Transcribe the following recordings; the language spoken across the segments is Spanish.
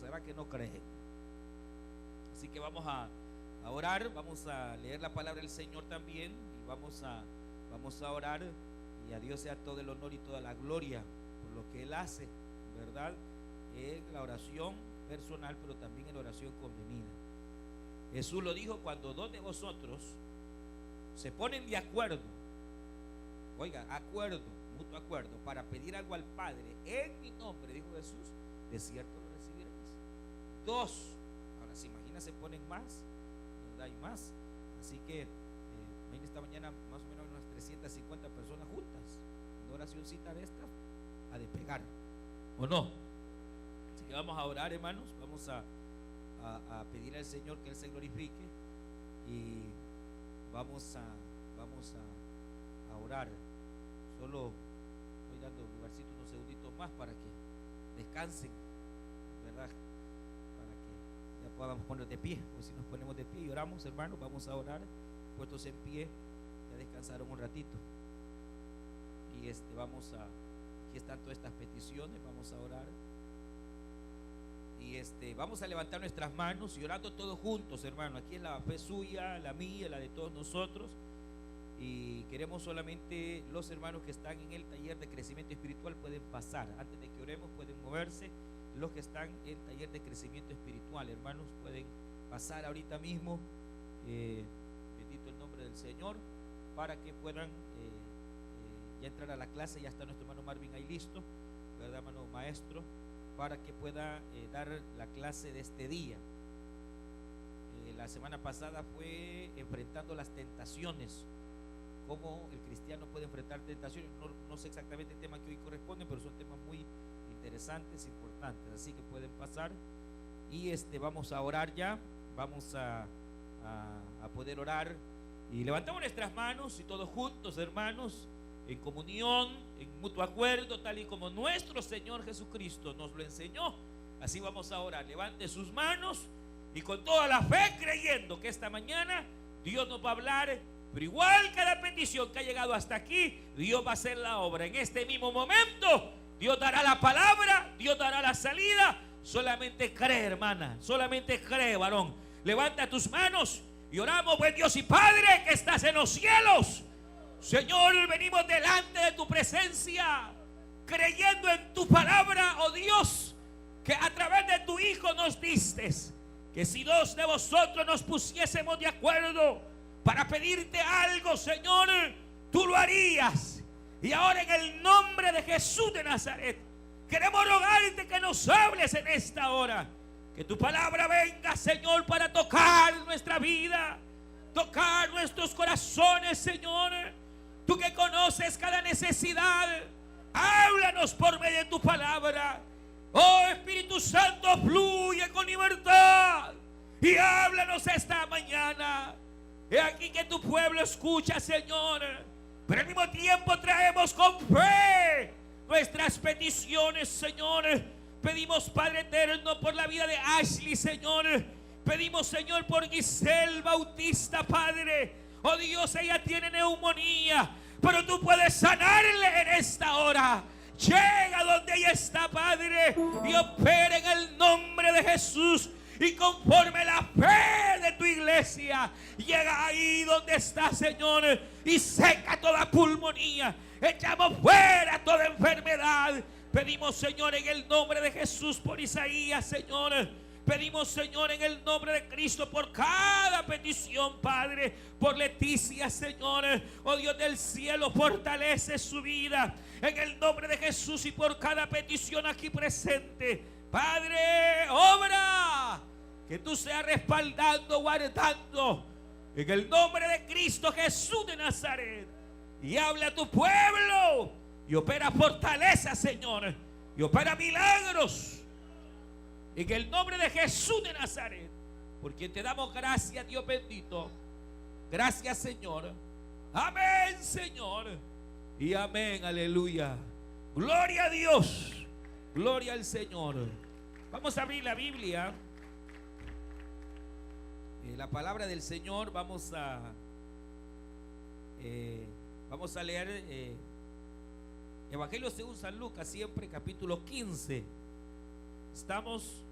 será que no creen? Así que vamos a orar, vamos a leer la palabra del Señor también y vamos a orar, y a Dios sea todo el honor y toda la gloria por lo que Él hace, ¿verdad? En la oración personal, pero también en la oración convenida. Jesús lo dijo: cuando dos de vosotros se ponen de acuerdo, oiga, acuerdo, mutuo acuerdo, para pedir algo al Padre en mi nombre, dijo Jesús, de cierto lo recibiréis. Dos. Ahora se imagina, se ponen más, ¿verdad? Hay más. Así que esta mañana más o menos unas 350 personas juntas, una oracióncita de esta a despegar, ¿o no? Así que vamos a orar, hermanos, vamos a pedir al Señor que Él se glorifique, y vamos a orar. Solo estoy dando lugarcito unos segunditos más para que descansen, ¿verdad? Para que ya podamos poner de pie. Pues si nos ponemos de pie y oramos, hermanos, vamos a orar puestos en pie. Ya descansaron un ratito, y aquí están todas estas peticiones. Vamos a orar, y vamos a levantar nuestras manos y orando todos juntos, hermano. Aquí es la fe suya, la mía, la de todos nosotros, y queremos solamente los hermanos que están en el taller de crecimiento espiritual pueden pasar. Antes de que oremos pueden moverse. Los que están en el taller de crecimiento espiritual, hermanos, pueden pasar ahorita mismo, bendito el nombre del Señor, para que puedan ya entrar a la clase. Ya está nuestro hermano Marvin ahí listo, ¿verdad, hermano maestro? Para que pueda dar la clase de este día. La semana pasada fue enfrentando las tentaciones, cómo el cristiano puede enfrentar tentaciones. No sé exactamente el tema que hoy corresponde, pero son temas muy interesantes, importantes. Así que pueden pasar, y vamos a orar ya. Vamos a poder orar, y levantamos nuestras manos y todos juntos, hermanos, en comunión, en mutuo acuerdo, tal y como nuestro Señor Jesucristo nos lo enseñó. Así vamos a orar. Levante sus manos y con toda la fe, creyendo que esta mañana Dios nos va a hablar. Pero igual cada petición que ha llegado hasta aquí, Dios va a hacer la obra. En este mismo momento Dios dará la palabra, Dios dará la salida. Solamente cree, hermana, solamente cree, varón. Levanta tus manos y oramos. Buen Dios y Padre que estás en los cielos, Señor, venimos delante de tu presencia, creyendo en tu palabra, oh Dios, que a través de tu Hijo nos diste, que si dos de vosotros nos pusiésemos de acuerdo para pedirte algo, Señor, tú lo harías. Y ahora, en el nombre de Jesús de Nazaret, queremos rogarte que nos hables en esta hora, que tu palabra venga, Señor, para tocar nuestra vida, tocar nuestros corazones, Señor. Tú que conoces cada necesidad, háblanos por medio de tu palabra. Oh Espíritu Santo, fluye con libertad y háblanos esta mañana. He aquí que tu pueblo escucha, Señor, pero al mismo tiempo traemos con fe nuestras peticiones, Señor. Pedimos, Padre eterno, por la vida de Ashley, Señor. Pedimos, Señor, por Giselle Bautista, Padre. Oh Dios, ella tiene neumonía, pero tú puedes sanarle en esta hora. Llega donde ella está, Padre, y opera en el nombre de Jesús. Y conforme la fe de tu iglesia, llega ahí donde está, Señor, y seca toda pulmonía. Echamos fuera toda enfermedad. Pedimos, Señor, en el nombre de Jesús por Isaías, Señor. Pedimos, Señor, en el nombre de Cristo por cada petición, Padre. Por Leticia, Señor. Oh Dios del cielo, fortalece su vida en el nombre de Jesús, y por cada petición aquí presente, Padre, obra. Que tú seas respaldando, guardando en el nombre de Cristo Jesús de Nazaret. Y habla a tu pueblo y opera fortaleza, Señor, y opera milagros en el nombre de Jesús de Nazaret, por quien te damos gracias, Dios bendito. Gracias, Señor. Amén, Señor, y amén, aleluya. Gloria a Dios, gloria al Señor. Vamos a abrir la Biblia, la palabra del Señor. Vamos a leer Evangelio según San Lucas, siempre capítulo 15. Estamos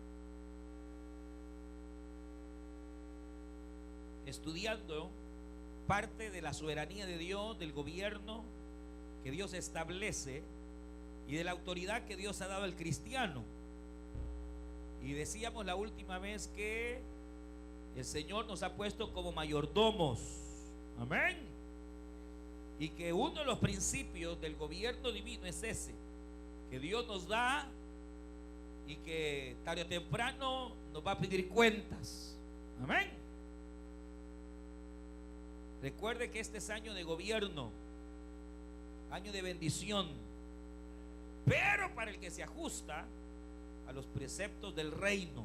estudiando parte de la soberanía de Dios, del gobierno que Dios establece y de la autoridad que Dios ha dado al cristiano. Y decíamos la última vez que el Señor nos ha puesto como mayordomos. Amén. Y que uno de los principios del gobierno divino es ese, que Dios nos da y que tarde o temprano nos va a pedir cuentas. Amén. Recuerde que este es año de gobierno, año de bendición, pero para el que se ajusta a los preceptos del reino.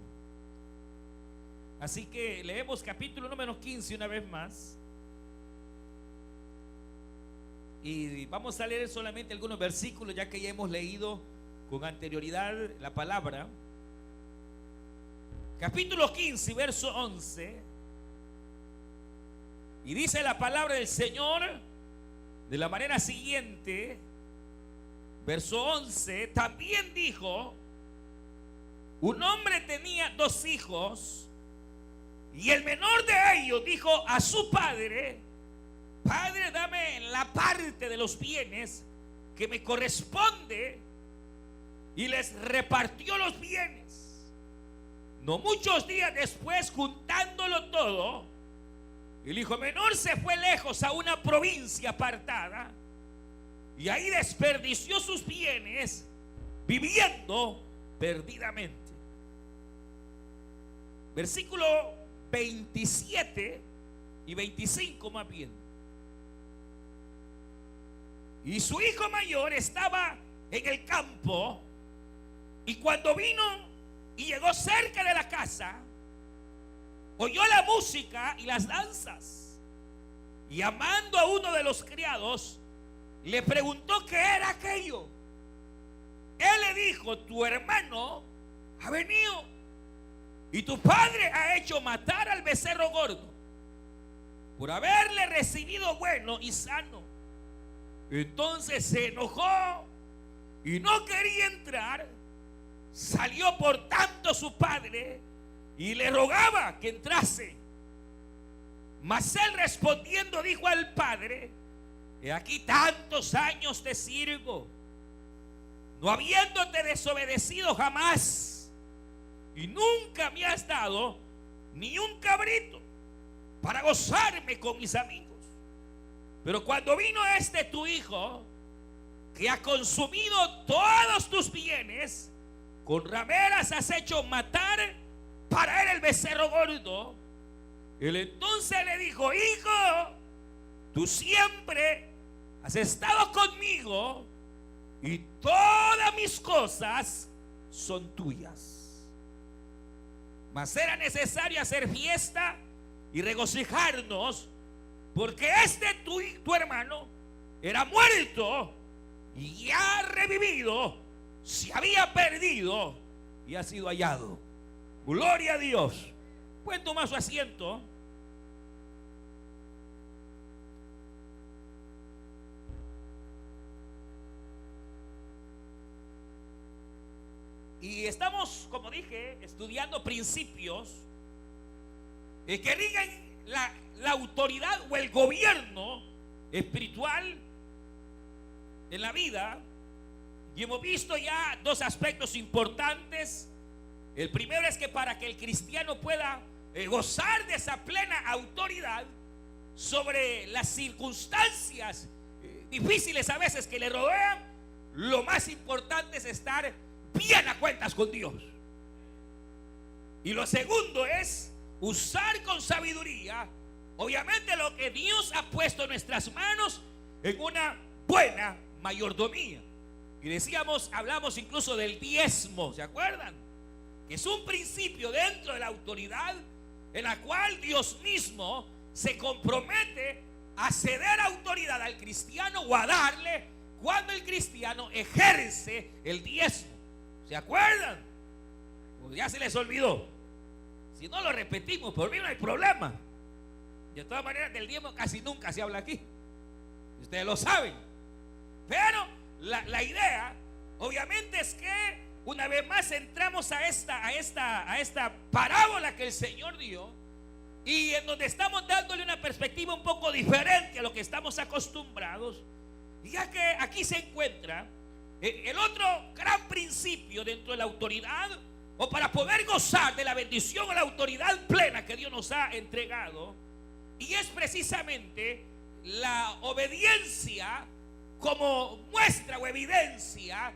Así que leemos capítulo número 15 una vez más. Y vamos a leer solamente algunos versículos, ya que ya hemos leído con anterioridad la palabra. Capítulo 15, verso 11. Y dice la palabra del Señor de la manera siguiente. Verso 11. También dijo: un hombre tenía 2 hijos, y el menor de ellos dijo a su padre: Padre, dame la parte de los bienes que me corresponde. Y les repartió los bienes. No muchos días después, juntándolo todo, el hijo menor se fue lejos a una provincia apartada, y ahí desperdició sus bienes viviendo perdidamente. Versículo 27 y 25 más bien. Y su hijo mayor estaba en el campo, y cuando vino y llegó cerca de la casa, oyó la música y las danzas, y llamando a uno de los criados, le preguntó qué era aquello. Él le dijo: tu hermano ha venido, y tu padre ha hecho matar al becerro gordo por haberle recibido bueno y sano. Entonces se enojó y no quería entrar. Salió por tanto su padre y le rogaba que entrase. Mas él respondiendo dijo al padre: he aquí tantos años te sirvo, no habiéndote desobedecido jamás, y nunca me has dado ni un cabrito para gozarme con mis amigos. Pero cuando vino este tu hijo, que ha consumido todos tus bienes, con rameras has hecho matar para él el becerro gordo. Él entonces le dijo: hijo, tú siempre has estado conmigo, y todas mis cosas son tuyas. Mas era necesario hacer fiesta y regocijarnos, porque tu hermano era muerto y ya revivido, se había perdido y ha sido hallado. Gloria a Dios. Pueden tomar su asiento. Y estamos, como dije, estudiando principios que rigen la autoridad o el gobierno espiritual en la vida. Y hemos visto ya 2 aspectos importantes. El primero es que para que el cristiano pueda gozar de esa plena autoridad sobre las circunstancias difíciles a veces que le rodean, lo más importante es estar bien a cuentas con Dios. Y lo segundo es usar con sabiduría, obviamente, lo que Dios ha puesto en nuestras manos en una buena mayordomía. Y decíamos, hablamos incluso del diezmo, ¿se acuerdan? Que es un principio dentro de la autoridad en la cual Dios mismo se compromete a ceder autoridad al cristiano o a darle cuando el cristiano ejerce el diezmo. ¿Se acuerdan? Pues ya se les olvidó. Si no lo repetimos, por mí no hay problema. De todas maneras, del diezmo casi nunca se habla aquí. Ustedes lo saben. Pero la idea, obviamente, es que una vez más entramos a esta parábola que el Señor dio, y en donde estamos dándole una perspectiva un poco diferente a lo que estamos acostumbrados, ya que aquí se encuentra el otro gran principio dentro de la autoridad, o para poder gozar de la bendición o la autoridad plena que Dios nos ha entregado, y es precisamente la obediencia como muestra o evidencia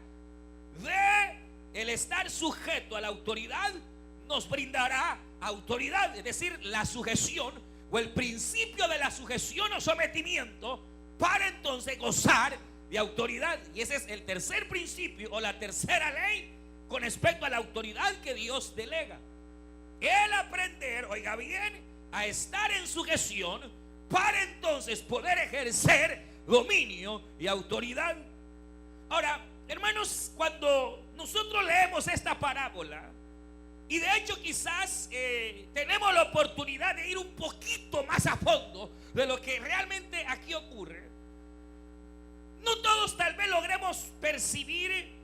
de el estar sujeto a la autoridad. Nos brindará autoridad, es decir, la sujeción o el principio de la sujeción o sometimiento, para entonces gozar de autoridad. Y ese es el tercer principio o la tercera ley con respecto a la autoridad que Dios delega. El aprender, oiga bien, a estar en sujeción para entonces poder ejercer dominio y autoridad. Ahora, hermanos, cuando nosotros leemos esta parábola, y de hecho quizás tenemos la oportunidad de ir un poquito más a fondo de lo que realmente aquí ocurre, no todos tal vez logremos percibir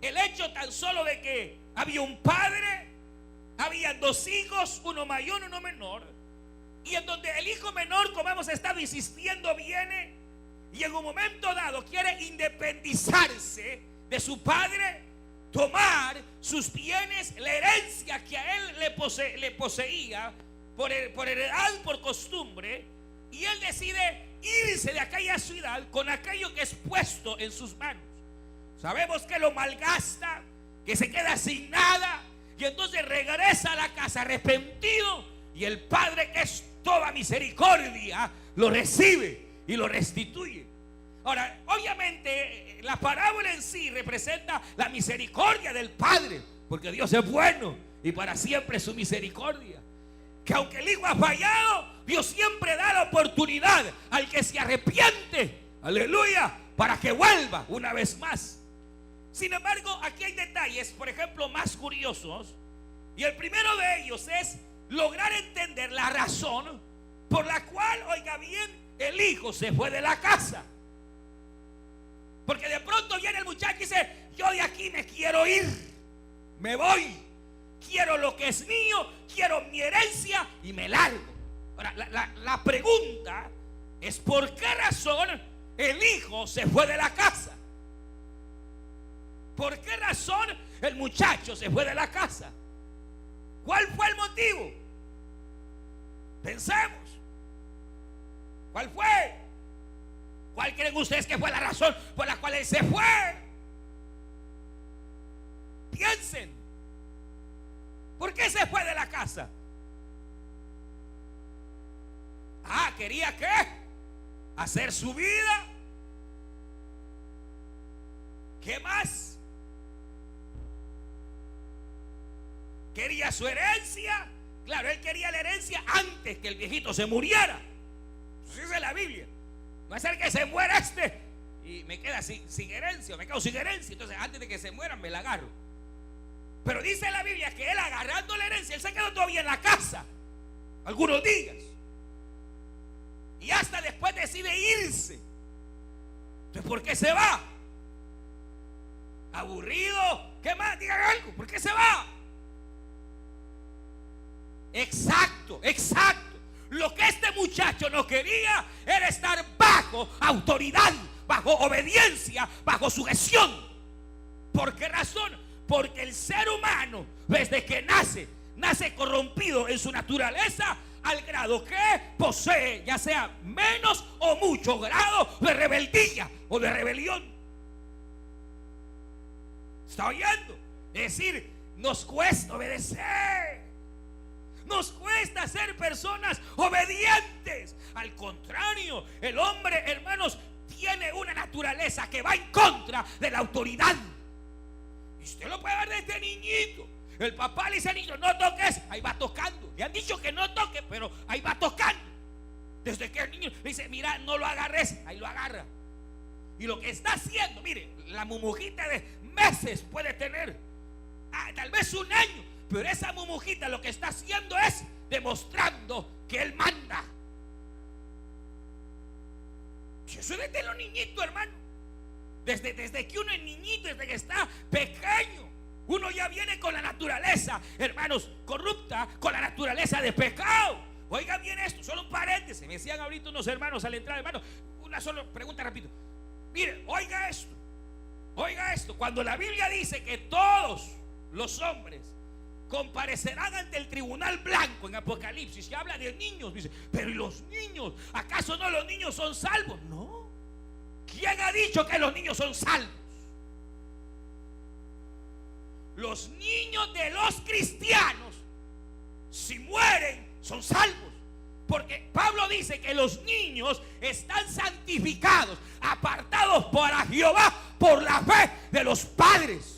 el hecho tan solo de que había un padre, habían dos hijos, uno mayor, uno menor, y en donde el hijo menor, como hemos estado insistiendo, viene y en un momento dado quiere independizarse de su padre, tomar sus bienes, la herencia que a él le poseía por heredad, por costumbre, y él decide irse de aquella ciudad con aquello que es puesto en sus manos. Sabemos que lo malgasta, que se queda sin nada, y entonces regresa a la casa arrepentido, y el padre, que es toda misericordia, lo recibe y lo restituye. Ahora, obviamente la parábola en sí representa la misericordia del Padre, porque Dios es bueno y para siempre su misericordia. Que aunque el hijo ha fallado, Dios siempre da la oportunidad al que se arrepiente, aleluya, para que vuelva una vez más. Sin embargo, aquí hay detalles, por ejemplo, más curiosos, y el primero de ellos es lograr entender la razón por la cual, oiga bien, el hijo se fue de la casa. Porque de pronto viene el muchacho y dice: yo de aquí me quiero ir, me voy, quiero lo que es mío, quiero mi herencia y me largo. Ahora, la pregunta es: ¿por qué razón el hijo se fue de la casa? ¿Por qué razón el muchacho se fue de la casa? ¿Cuál fue el motivo? Pensemos. ¿Cuál fue? ¿Cuál creen ustedes que fue la razón por la cual él se fue? Piensen. ¿Por qué se fue de la casa? ¿Quería qué? Hacer su vida. ¿Qué más? ¿Quería su herencia? Claro, él quería la herencia antes que el viejito se muriera. Eso dice la Biblia. No es el que se muera y me queda sin herencia, o me quedo sin herencia, entonces antes de que se mueran me la agarro. Pero dice la Biblia que él, agarrando la herencia, él se quedó todavía en la casa algunos días, y hasta después decide irse. Entonces, ¿por qué se va? ¿Aburrido? ¿Qué más? Digan algo. ¿Por qué se va? Exacto. Lo que este muchacho no quería era estar bajo autoridad, bajo obediencia, bajo sujeción. ¿Por qué razón? Porque el ser humano, desde que nace corrompido en su naturaleza, al grado que posee, ya sea menos o mucho grado de rebeldía o de rebelión. ¿Está oyendo? Es decir, nos cuesta obedecer. Nos cuesta ser personas obedientes. Al contrario, el hombre, hermanos, tiene una naturaleza que va en contra de la autoridad. Y usted lo puede ver desde niñito. El papá le dice al niño: no toques, ahí va tocando. Le han dicho que no toque, pero ahí va tocando. Desde que el niño le dice: mira, no lo agarres, ahí lo agarra. Y lo que está haciendo, mire, la mumujita de meses puede tener, tal vez un año, pero esa mumujita lo que está haciendo es demostrando que él manda. Eso es desde los niñitos, hermano. Desde que uno es niñito, desde que está pequeño, uno ya viene con la naturaleza, hermanos, corrupta, con la naturaleza de pecado. Oiga bien esto, solo un paréntesis. Me decían ahorita unos hermanos al entrar, hermano, una sola pregunta, repito. Mire, oiga esto. Oiga esto. Cuando la Biblia dice que todos los hombres comparecerán ante el tribunal blanco en Apocalipsis, se habla de niños, dice, pero ¿y los niños? ¿Acaso no los niños son salvos? No. ¿Quién ha dicho que los niños son salvos? Los niños de los cristianos, si mueren, son salvos. Porque Pablo dice que los niños están santificados, apartados para Jehová por la fe de los padres.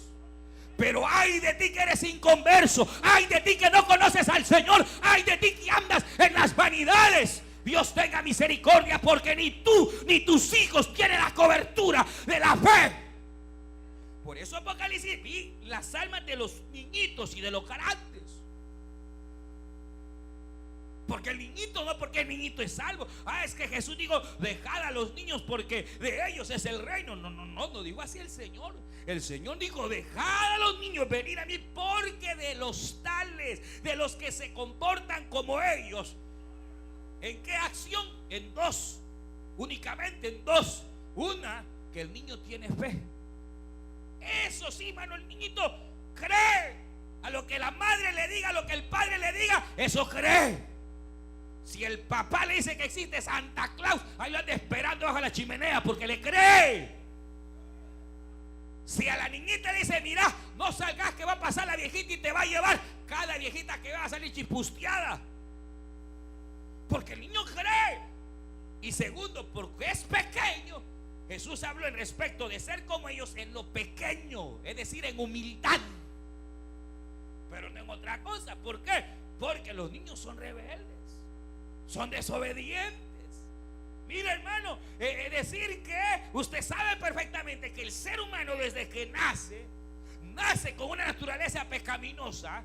Pero ay de ti que eres inconverso, ay de ti que no conoces al Señor, ay de ti que andas en las vanidades. Dios tenga misericordia, porque ni tú ni tus hijos tienen la cobertura de la fe. Por eso Apocalipsis vi las almas de los niñitos y de los grandes. Porque el niñito, no porque el niñito es salvo. Es que Jesús dijo, dejad a los niños porque de ellos es el reino. No digo así el Señor. El Señor dijo, dejad a los niños venir a mí, porque de los tales, de los que se comportan como ellos. ¿En qué acción? En dos, únicamente en dos. Una, que el niño tiene fe. Eso sí, mano, el niñito cree a lo que la madre le diga, a lo que el padre le diga, eso cree. Si el papá le dice que existe Santa Claus, ahí lo anda esperando bajo la chimenea porque le cree. Si a la niñita le dice, mira, no salgas que va a pasar la viejita y te va a llevar, cada viejita que va a salir chispusteada. Porque el niño cree. Y segundo, porque es pequeño. Jesús habló en respecto de ser como ellos en lo pequeño, es decir, en humildad, pero no en otra cosa. ¿Por qué? Porque los niños son rebeldes, son desobedientes. Mira, hermano, es decir que usted sabe perfectamente que el ser humano desde que nace con una naturaleza pecaminosa,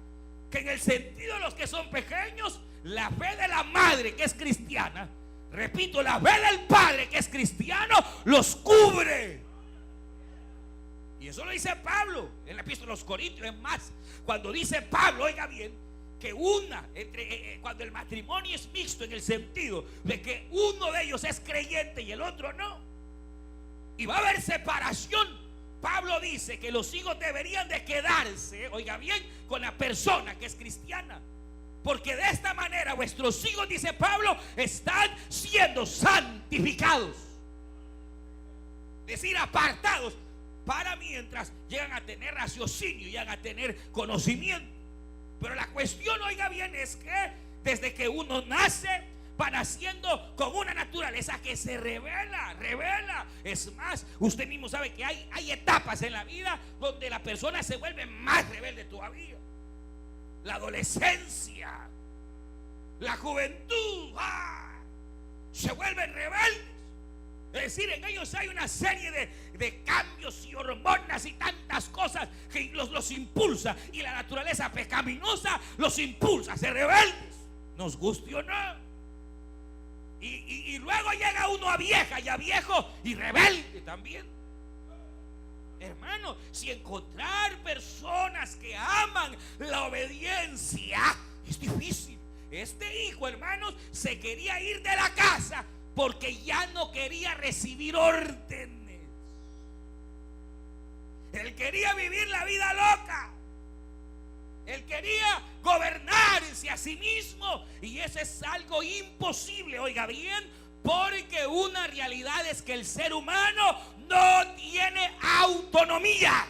que en el sentido de los que son pequeños, la fe de la madre que es cristiana, repito, la fe del padre que es cristiano, los cubre. Y eso lo dice Pablo en la epístola a los Corintios. Es más, cuando dice Pablo, oiga bien, que cuando el matrimonio es mixto, en el sentido de que uno de ellos es creyente y el otro no, y va a haber separación, Pablo dice que los hijos deberían de quedarse, oiga bien, con la persona que es cristiana, porque de esta manera vuestros hijos, dice Pablo, están siendo santificados, es decir, apartados para mientras llegan a tener raciocinio, llegan a tener conocimiento. Pero la cuestión, oiga bien, es que desde que uno nace, va naciendo con una naturaleza que se revela. Es más, usted mismo sabe que hay etapas en la vida donde la persona se vuelve más rebelde todavía. La adolescencia, la juventud, se vuelven rebeldes. Es decir, en ellos hay una serie de cambios y hormonas y tantas cosas que los impulsa, y la naturaleza pecaminosa los impulsa a ser rebeldes, nos guste o no. Y luego llega uno a vieja y a viejo y rebelde también. Hermano, si encontrar personas que aman la obediencia es difícil. Este hijo, hermanos, se quería ir de la casa porque ya no quería recibir órdenes. Él quería vivir la vida loca. Él quería gobernarse a sí mismo, y eso es algo imposible, oiga bien, porque una realidad es que el ser humano no tiene autonomía.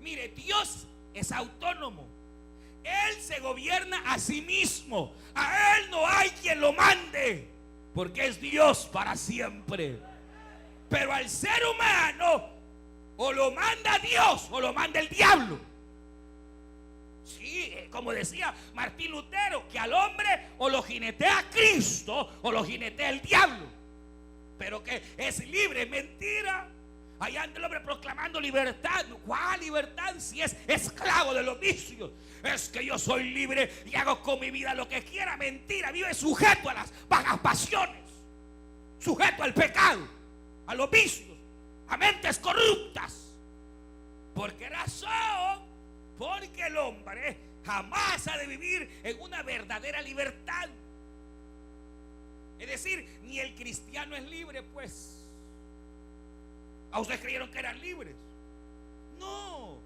Mire, Dios es autónomo. Él se gobierna a sí mismo. A Él no hay quien lo mande, porque es Dios para siempre. Pero al ser humano, o lo manda Dios o lo manda el diablo. Sí, como decía Martín Lutero, que al hombre o lo jinetea Cristo o lo jinetea el diablo. Pero que es libre, mentira. Allá anda el hombre proclamando libertad. ¿Cuál libertad? Si es esclavo de los vicios. Es que yo soy libre y hago con mi vida lo que quiera. Mentira, vive sujeto a las vagas pasiones, sujeto al pecado, a los vicios, a mentes corruptas. ¿Por qué razón? Porque el hombre jamás ha de vivir en una verdadera libertad. Es decir, ni el cristiano es libre, pues. ¿A ustedes creyeron que eran libres? No,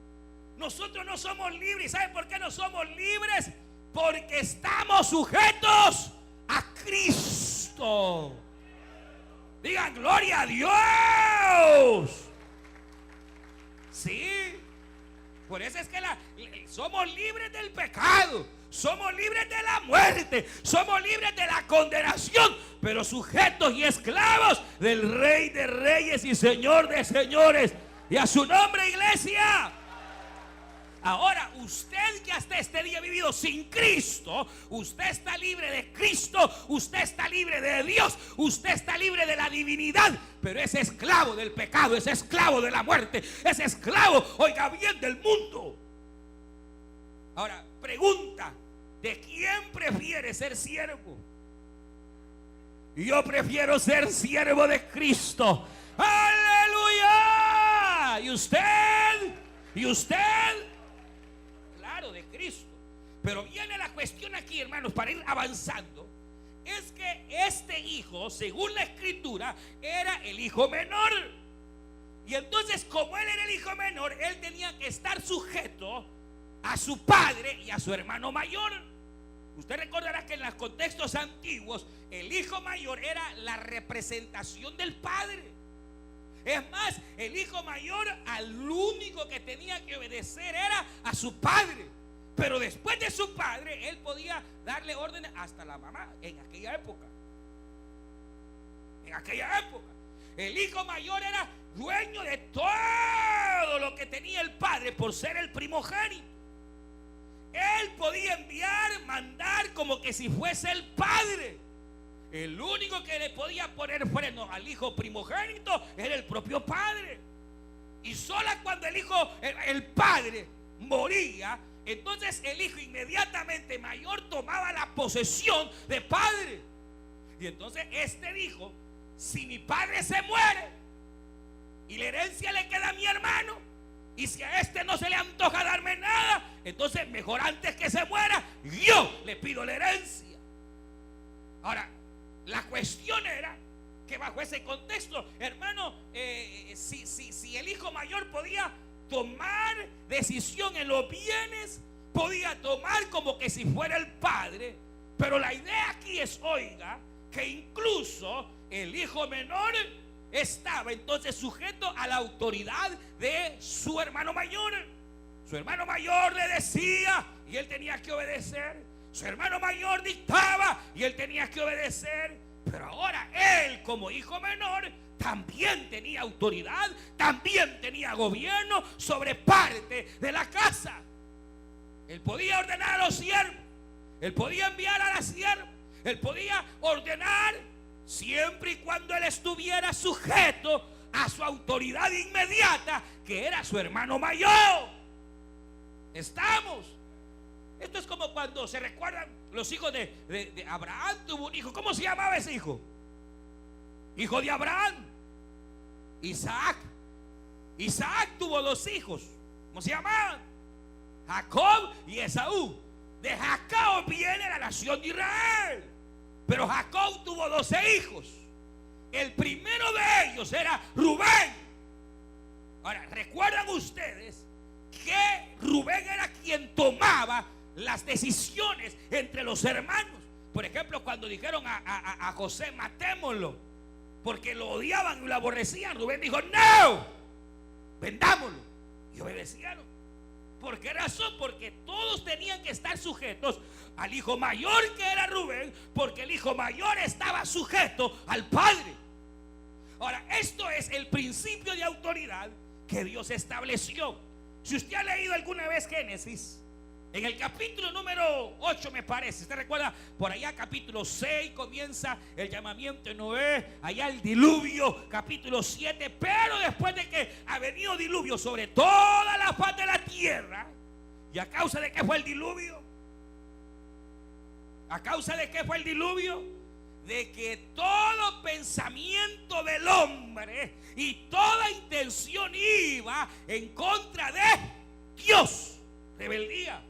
nosotros no somos libres. ¿Saben por qué no somos libres? Porque estamos sujetos a Cristo. Digan gloria a Dios. Sí, por eso es que somos libres del pecado, somos libres de la muerte, somos libres de la condenación, pero sujetos y esclavos del Rey de Reyes y Señor de Señores. Y a su nombre, iglesia. Ahora, usted que hasta este día ha vivido sin Cristo, usted está libre de Cristo, usted está libre de Dios, usted está libre de la divinidad, pero es esclavo del pecado, es esclavo de la muerte, es esclavo, oiga bien, del mundo. Ahora, pregunta, ¿de quién prefiere ser siervo? Yo prefiero ser siervo de Cristo. ¡Aleluya! ¿Y usted? ¿Y usted? Claro, de Cristo. Pero viene la cuestión aquí, hermanos, para ir avanzando. Es que este hijo, según la escritura, era el hijo menor. Y entonces, como él era el hijo menor, él tenía que estar sujeto a su padre y a su hermano mayor. Usted recordará que en los contextos antiguos el hijo mayor era la representación del padre. Es más, el hijo mayor al único que tenía que obedecer era a su padre. Pero después de su padre, él podía darle órdenes hasta la mamá en aquella época. En aquella época, el hijo mayor era dueño de todo lo que tenía el padre por ser el primogénito. Él podía enviar, mandar como que si fuese el padre. El único que le podía poner freno al hijo primogénito era el propio padre. Y solo cuando el padre moría, entonces el hijo inmediatamente mayor tomaba la posesión de padre. Y entonces este dijo: si mi padre se muere y la herencia le queda a mi hermano, y si a este no se le antoja darme nada, entonces mejor antes que se muera yo le pido la herencia. Ahora, la cuestión era que bajo ese contexto, hermano, si el hijo mayor podía tomar decisión en los bienes, podía tomar como que si fuera el padre. Pero la idea aquí es, oiga, que incluso el hijo menor estaba entonces sujeto a la autoridad de su hermano mayor. Su hermano mayor le decía y él tenía que obedecer. Su hermano mayor dictaba y él tenía que obedecer. Pero ahora él, como hijo menor, también tenía autoridad, también tenía gobierno sobre parte de la casa. Él podía ordenar a los siervos, él podía enviar a la sierva, él podía ordenar siempre y cuando él estuviera sujeto a su autoridad inmediata, que era su hermano mayor. Estamos. Esto es como cuando se recuerdan los hijos de Abraham. Tuvo un hijo. ¿Cómo se llamaba ese hijo? Hijo de Abraham, Isaac. Isaac tuvo dos hijos. ¿Cómo se llamaban? Jacob y Esaú. De Jacob viene la nación de Israel. Pero Jacob tuvo 12 hijos. El primero de ellos era Rubén. Ahora, ¿recuerdan ustedes que Rubén era quien tomaba las decisiones entre los hermanos? Por ejemplo, cuando dijeron a José: matémoslo, porque lo odiaban y lo aborrecían, Rubén dijo: no, vendámoslo. Y obedecieron. ¿Por qué razón? Porque todos tenían que estar sujetos al hijo mayor, que era Rubén, porque el hijo mayor estaba sujeto al padre. Ahora, esto es el principio de autoridad que Dios estableció. Si usted ha leído alguna vez Génesis, en el capítulo número 8 me parece, usted recuerda, por allá capítulo 6 comienza el llamamiento de Noé, allá el diluvio, capítulo 7, pero después de que ha venido diluvio sobre toda la faz de la tierra, ¿y a causa de qué fue el diluvio? ¿A causa de qué fue el diluvio? De que todo pensamiento del hombre y toda intención iba en contra de Dios. Rebeldía.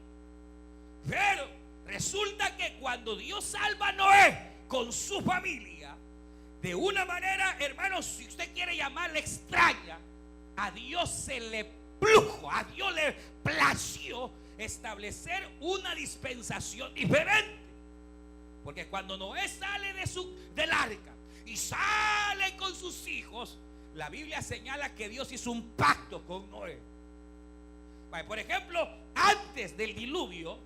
Pero resulta que cuando Dios salva a Noé con su familia, de una manera, hermanos, si usted quiere llamarla extraña, a Dios se le plujo, a Dios le plació establecer una dispensación diferente. Porque cuando Noé sale del arca y sale con sus hijos, la Biblia señala que Dios hizo un pacto con Noé. Por ejemplo, antes del diluvio,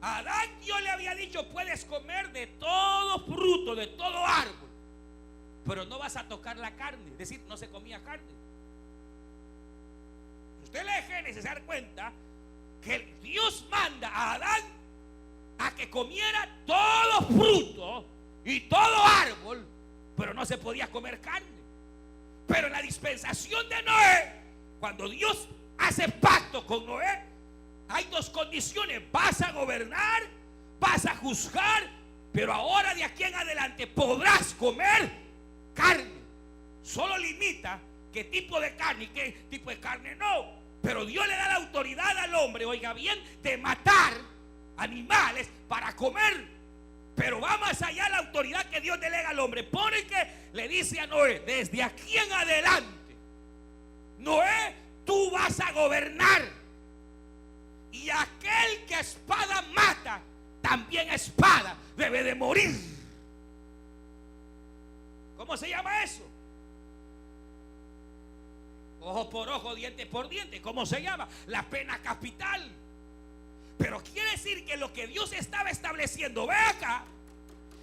a Adán Dios le había dicho: puedes comer de todo fruto, de todo árbol, pero no vas a tocar la carne. Es decir, no se comía carne. Usted lee Génesis, se da cuenta que Dios manda a Adán a que comiera todo fruto y todo árbol, pero no se podía comer carne. Pero en la dispensación de Noé, cuando Dios hace pacto con Noé, hay dos condiciones: vas a gobernar, vas a juzgar, pero ahora de aquí en adelante podrás comer carne. Solo limita qué tipo de carne y qué tipo de carne no. Pero Dios le da la autoridad al hombre, oiga bien, de matar animales para comer. Pero va más allá la autoridad que Dios delega al hombre, porque le dice a Noé: desde aquí en adelante, Noé, tú vas a gobernar. Y aquel que a espada mata, también a espada debe de morir. ¿Cómo se llama eso? Ojo por ojo, diente por diente. ¿Cómo se llama? La pena capital. Pero quiere decir que lo que Dios estaba estableciendo, ve acá,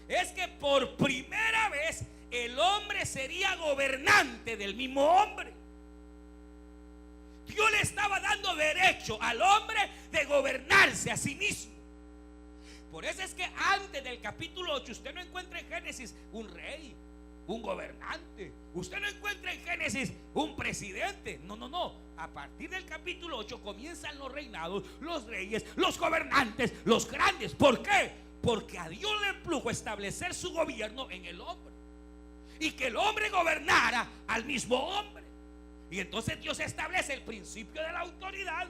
es que por primera vez el hombre sería gobernante del mismo hombre. Dios le estaba dando derecho al hombre de gobernarse a sí mismo. Por eso es que antes del capítulo 8 usted no encuentra en Génesis un rey, un gobernante. Usted no encuentra en Génesis un presidente. No, no, no. A partir del capítulo 8 comienzan los reinados, los reyes, los gobernantes, los grandes. ¿Por qué? Porque a Dios le plugo establecer su gobierno en el hombre, y que el hombre gobernara al mismo hombre. Y entonces Dios establece el principio de la autoridad,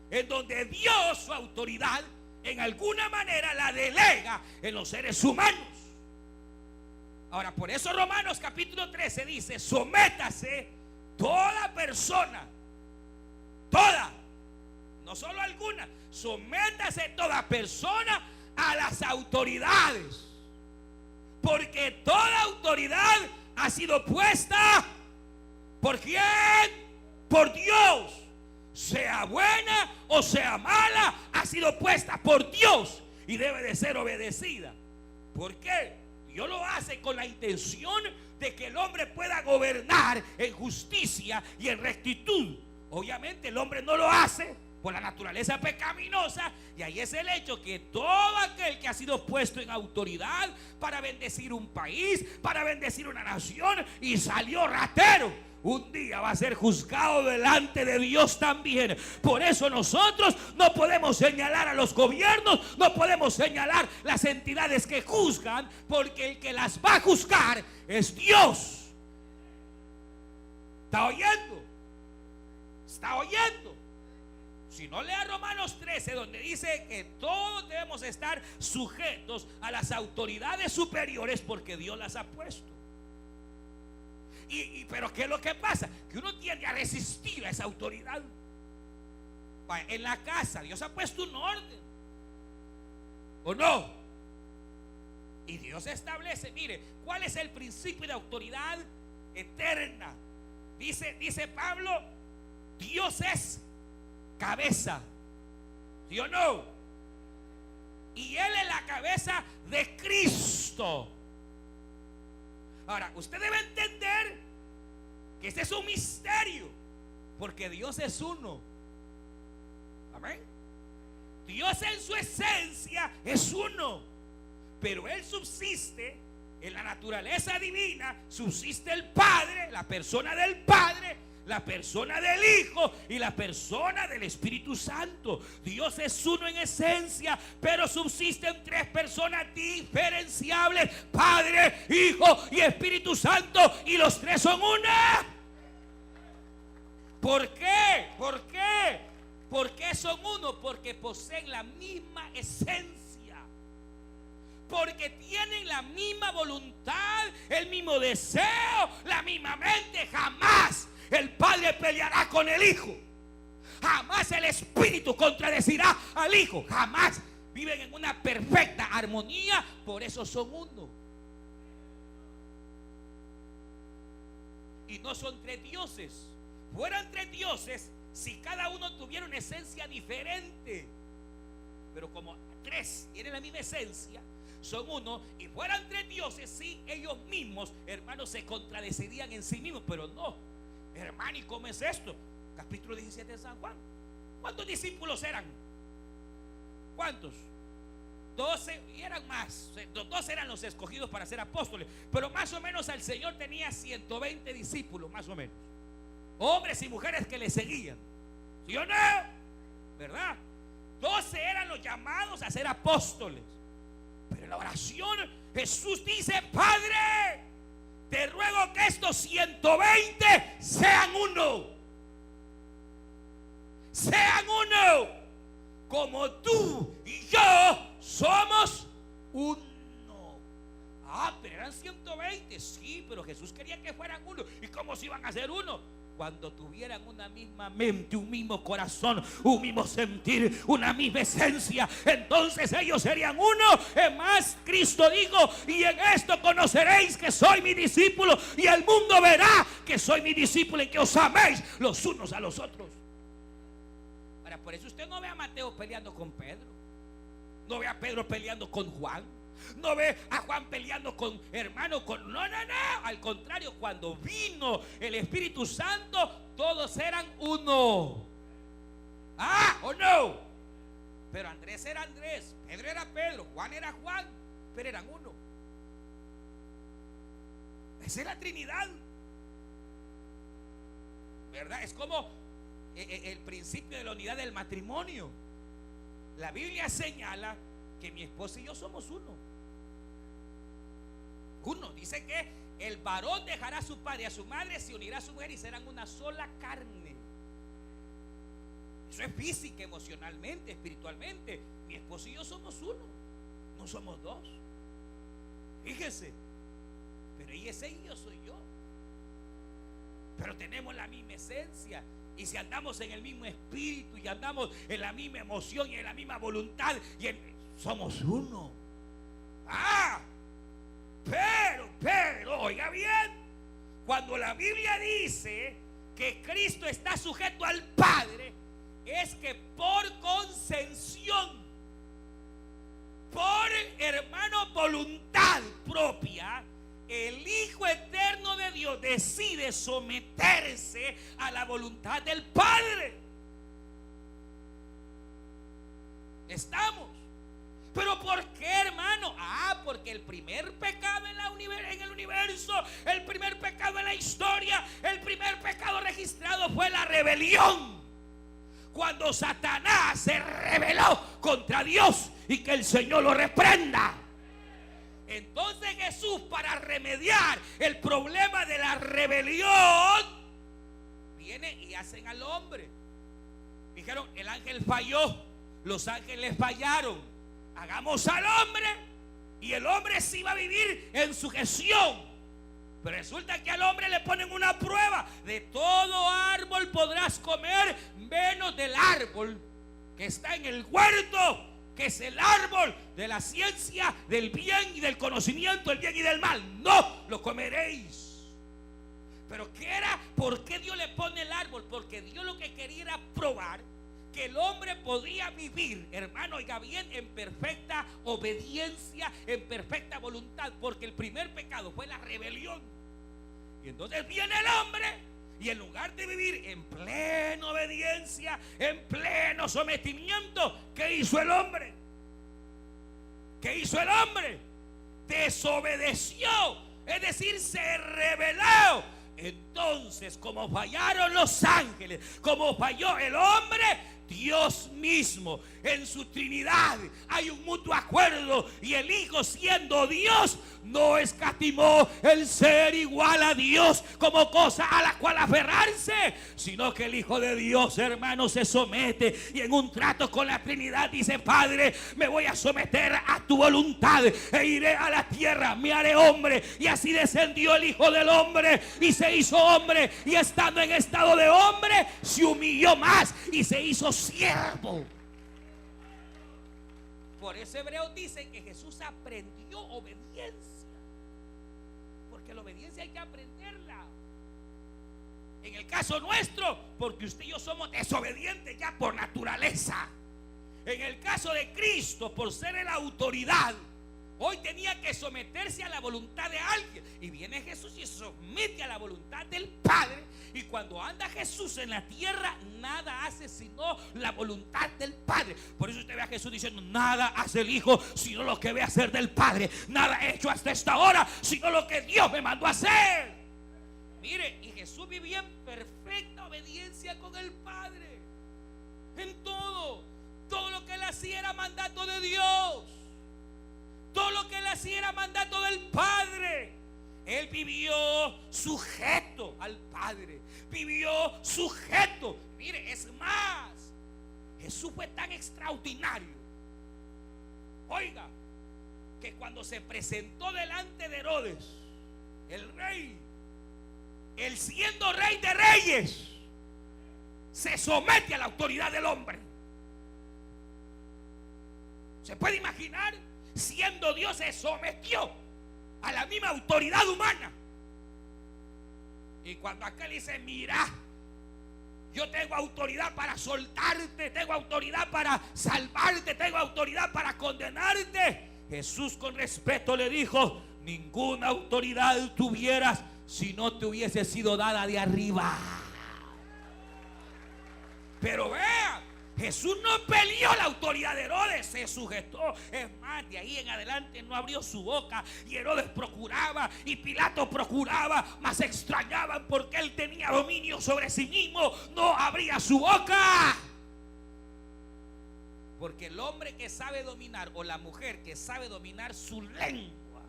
en donde Dios su autoridad en alguna manera la delega en los seres humanos. Ahora, por eso Romanos capítulo 13 dice: sométase toda persona, toda, no solo alguna, sométase toda persona a las autoridades, porque toda autoridad ha sido puesta ¿por quién? Por Dios. Sea buena o sea mala, ha sido puesta por Dios y debe de ser obedecida. ¿Por qué? Dios lo hace con la intención de que el hombre pueda gobernar en justicia y en rectitud. Obviamente el hombre no lo hace por la naturaleza pecaminosa, y ahí es el hecho que todo aquel que ha sido puesto en autoridad para bendecir un país, para bendecir una nación, y salió ratero, un día va a ser juzgado delante de Dios también. Por eso nosotros no podemos señalar a los gobiernos, no podemos señalar las entidades que juzgan, porque el que las va a juzgar es Dios. ¿Está oyendo? ¿Está oyendo? Si no, lea Romanos 13, donde dice que todos debemos estar sujetos a las autoridades superiores, porque Dios las ha puesto. Pero ¿qué es lo que pasa? Que uno tiende a resistir a esa autoridad. En la casa Dios ha puesto un orden, ¿o no? Y Dios establece, mire, ¿cuál es el principio de autoridad eterna? Dice Pablo: Dios es cabeza, ¿sí o no? Y Él es la cabeza de Cristo. Ahora, usted debe entender que este es un misterio, porque Dios es uno. Amén. Dios en su esencia es uno, pero Él subsiste en la naturaleza divina. Subsiste el Padre, la persona del Padre, la persona del Hijo y la persona del Espíritu Santo. Dios es uno en esencia, pero subsisten tres personas diferenciables: Padre, Hijo y Espíritu Santo, y los tres son una. ¿Por qué? ¿Por qué? ¿Por qué son uno? Porque poseen la misma esencia, porque tienen la misma voluntad, el mismo deseo, la misma mente. Jamás el Padre peleará con el Hijo, jamás el Espíritu contradecirá al Hijo, jamás. Viven en una perfecta armonía, por eso son uno. Y no son tres dioses. Fueran tres dioses si cada uno tuviera una esencia diferente, pero como tres tienen la misma esencia, son uno. Y fueran tres dioses si ellos mismos, hermanos, se contradecirían en sí mismos. Pero no, hermano, ¿y cómo es esto? Capítulo 17 de San Juan. ¿Cuántos discípulos eran? ¿Cuántos? 12, y eran más. 12 eran los escogidos para ser apóstoles, pero más o menos el Señor tenía 120 discípulos, más o menos, hombres y mujeres que le seguían. ¿Sí o no? ¿Verdad? 12 eran los llamados a ser apóstoles. Pero en la oración Jesús dice: Padre, te ruego que estos 120 sean uno. Sean uno, como tú y yo somos uno. Pero eran 120. Sí, pero Jesús quería que fueran uno. ¿Y cómo se iban a hacer uno? Cuando tuvieran una misma mente, un mismo corazón, un mismo sentir, una misma esencia, entonces ellos serían uno. Es más, Cristo dijo: y en esto conoceréis que soy mi discípulo, y el mundo verá que soy mi discípulo, en que os améis los unos a los otros. Ahora, por eso usted no ve a Mateo peleando con Pedro, no ve a Pedro peleando con Juan, no ve a Juan peleando con hermano, con no. Al contrario, cuando vino el Espíritu Santo, todos eran uno. ¿O no? Pero Andrés era Andrés, Pedro era Pedro, Juan era Juan, pero eran uno. Esa es la Trinidad, ¿verdad? Es como el principio de la unidad del matrimonio. La Biblia señala que mi esposa y yo somos uno. Uno, dice que el varón dejará a su padre y a su madre, se unirá a su mujer y serán una sola carne. Eso es física, emocionalmente, espiritualmente. Mi esposo y yo somos uno, no somos dos. Fíjese, pero ella es ella y yo soy yo. Pero tenemos la misma esencia. Y si andamos en el mismo espíritu y andamos en la misma emoción y en la misma voluntad, somos uno. Pero, oiga bien, cuando la Biblia dice que Cristo está sujeto al Padre, es que por concesión, por hermano voluntad propia, el Hijo eterno de Dios decide someterse a la voluntad del Padre. ¿Estamos? ¿Pero por qué, hermano? Porque el primer pecado en el universo, el primer pecado en la historia, el primer pecado registrado fue la rebelión. Cuando Satanás se rebeló contra Dios, y que el Señor lo reprenda. Entonces Jesús, para remediar el problema de la rebelión, viene y hacen al hombre. Dijeron: el ángel falló, los ángeles fallaron, hagamos al hombre, y el hombre sí va a vivir en sujeción. Pero resulta que al hombre le ponen una prueba: de todo árbol podrás comer, menos del árbol que está en el huerto, que es el árbol de la ciencia del bien y del conocimiento del bien y del mal. No lo comeréis. Pero ¿qué era? ¿Por qué Dios le pone el árbol? Porque Dios lo que quería era probar que el hombre podía vivir, hermano, oiga bien, en perfecta obediencia, en perfecta voluntad. Porque el primer pecado fue la rebelión. Y entonces viene el hombre, y en lugar de vivir en plena obediencia, en pleno sometimiento, ¿qué hizo el hombre? ¿Qué hizo el hombre? Desobedeció, es decir, se rebeló. Entonces, como fallaron los ángeles, como falló el hombre, Dios mismo en su Trinidad hay un mutuo acuerdo, y el Hijo, siendo Dios, no escatimó el ser igual a Dios como cosa a la cual aferrarse, sino que el Hijo de Dios, hermano, se somete, y en un trato con la Trinidad dice: Padre, me voy a someter a tu voluntad e iré a la tierra, me haré hombre. Y así descendió el Hijo del Hombre y se hizo hombre, y estando en estado de hombre se humilló más y se hizo siervo. Por eso Hebreos dice que Jesús aprendió obediencia, porque la obediencia hay que aprenderla. En el caso nuestro, porque usted y yo somos desobedientes ya por naturaleza. En el caso de Cristo, por ser la autoridad, hoy tenía que someterse a la voluntad de alguien, y viene Jesús y se somete a la voluntad del Padre. Y cuando anda Jesús en la tierra, nada hace sino la voluntad del Padre. Por eso usted ve a Jesús diciendo: nada hace el Hijo sino lo que ve hacer del Padre. Nada he hecho hasta esta hora sino lo que Dios me mandó a hacer. Mire, y Jesús vivía en perfecta obediencia con el Padre. En todo lo que él hacía era mandato de Dios. Todo lo que él hacía era mandato del Padre. Él vivió sujeto al Padre. Vivió sujeto. Mire, es más, Jesús fue tan extraordinario, oiga, que cuando se presentó delante de Herodes, el rey, él siendo rey de reyes, se somete a la autoridad del hombre. ¿Se puede imaginar? Siendo Dios, se sometió a la misma autoridad humana. Y cuando aquel dice: mira, yo tengo autoridad para soltarte, tengo autoridad para salvarte, tengo autoridad para condenarte, Jesús con respeto le dijo: ninguna autoridad tuvieras si no te hubiese sido dada de arriba. Pero vea, Jesús no peleó la autoridad de Herodes, se sujetó. Es más, de ahí en adelante no abrió su boca. Y Herodes procuraba, y Pilato procuraba, mas extrañaban porque él tenía dominio sobre sí mismo. No abría su boca. Porque el hombre que sabe dominar, o la mujer que sabe dominar su lengua,